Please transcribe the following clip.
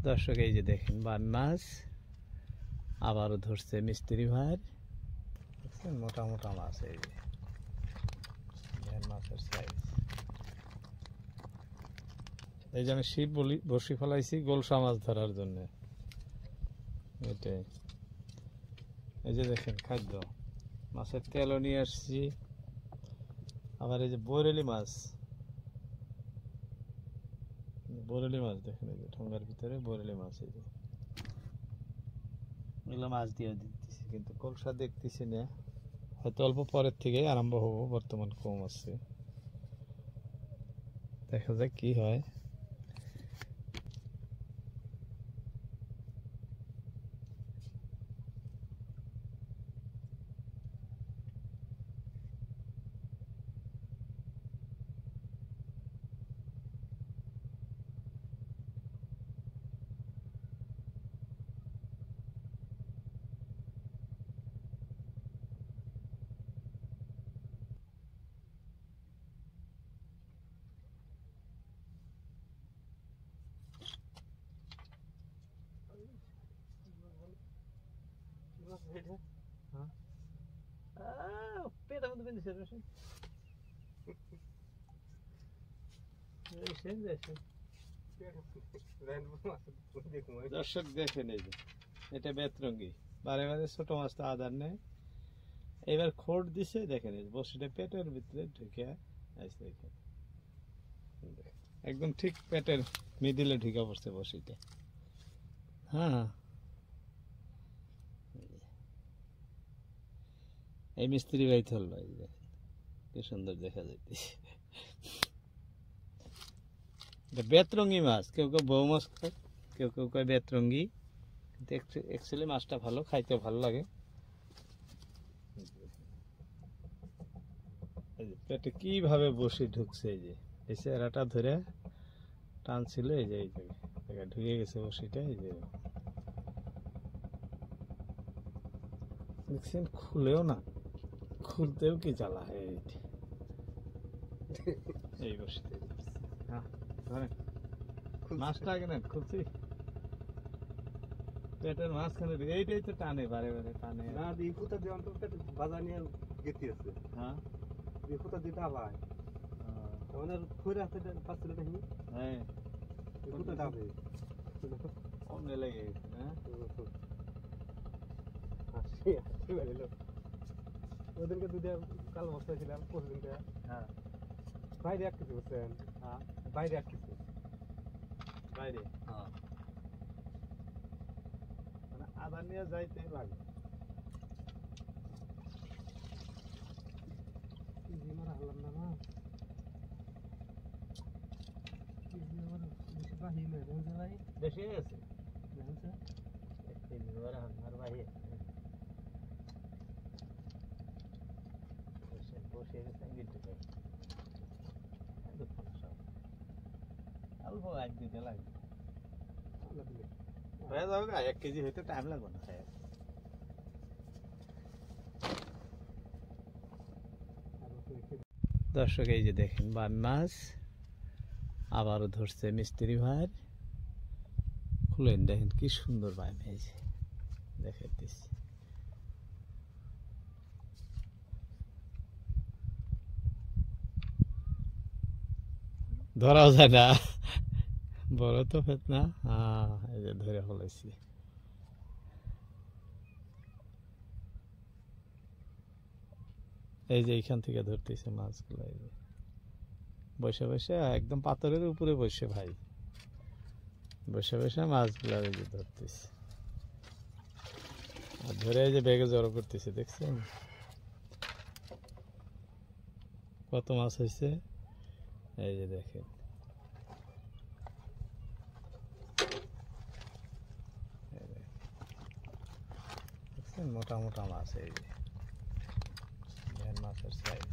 দর্শক এই যে দেখেন বামি মাছ আবারও ধরছে মিস্ত্রি ভাই। দেখছেন মোটা মোটা মাছ, এই যে মাছের সাইজ। এই যে আমি ছিপ বসি ফেলাইছি গোলসা মাছ ধরার জন্য। এটাই এই যে দেখেন খাদ্য মাছের তেলও নিয়ে আসছি। আবার এই যে বরেলি মাছ, বরেলি মাছ দেখেন এই যে ঠোঙ্গার ভিতরে বরেলি মাছ। এই যে এগুলো মাছ দিয়ে দিতেছি, কিন্তু কলসা দেখতেছি না, হয়তো অল্প পরের থেকে আরম্ভ হবো, বর্তমান কম আছে, দেখা যাক কি হয়। দর্শক দেখেন এই যে এটা বেতরঙ্গি, বারে বারে ছোট মাছ তো আদার নেই, এবার খোট দিছে দেখেন এই বসিটা পেটের ভিতরে ঢুকে আসছে, একদম ঠিক পেটের মিডিলে ঢুকে পড়ছে বসিটা। হ্যাঁ এই মিস্ত্রি ভাই ধরল, এই দেখেন কি সুন্দর দেখা যাইতেছে। বেতরঙ্গি মাছ, কেউ কেউ বউ মাছ খায়, কেউ কেউ কয় বেতরঙ্গি, কিন্তু অ্যাকচুয়ালি মাছটা ভালো, খাইতে ভালো লাগে। পেটে কিভাবে বসে ঢুকছে, এই যে এই চেহারাটা ধরে টানছিল, এই যে এই জায়গায় ঢুকে গেছে বসিটা। এই যে দেখছেন খুলেও না, খুলতেও কি জ্বালা। এই বসিতে মাছটা আগে না খুলছি, পেটের মাঝখানে এইটাই তো টানে, বারে বারে টানে। না দিয়ে ফুটা দিয়ে অন্তত বাজার নিয়ে গেতে আছে। হ্যাঁ দিয়ে ফুটা দিতে আবার আমাদের ফুরে আছে পাঁচটা দেখি। হ্যাঁ ফুটা দাবে কমনে লেগে গেছে না, ওদেরকে দুধে কাল মশলা ছিলাম পরশুদিনকে। হ্যাঁ বাইরে এক কিছু বুঝছেন। হ্যাঁ বাইরে এক কিছু বাইরে, হ্যাঁ মানে আদা নিয়ে যাইতে লাগে। মারা হলাম না না বেশি হয়ে গেছে, অল্প এক দিতে লাগবে, হয়ে যাবে। 1 কেজি হইতে টাইম লাগবে না। দর্শক এই যে দেখেন বামি মাছ আবারও ধরছে মিস্ত্রি ভাই। খুলেন দেখেন কি সুন্দর বামি, এই যে দেখাইতেছি। ধরাও যায় না, বড় তো ফেত না। হ্যাঁ এই যে ধরে ফেলাইছি। এই যে এইখান থেকে ধরতেছে মাছগুলো, এই যে বসে বসে একদম পাথরের উপরে বসে ভাই, বসে বসে মাছগুলো এই যে ধরতেছে, আর ধরে এই যে ব্যাগে জড়ো করতেছে। দেখছেন কত মাছ হয়েছে, এই যে দেখেন। দেখছেন মোটা মোটা মাছ, এই যে মাছের সাইজ।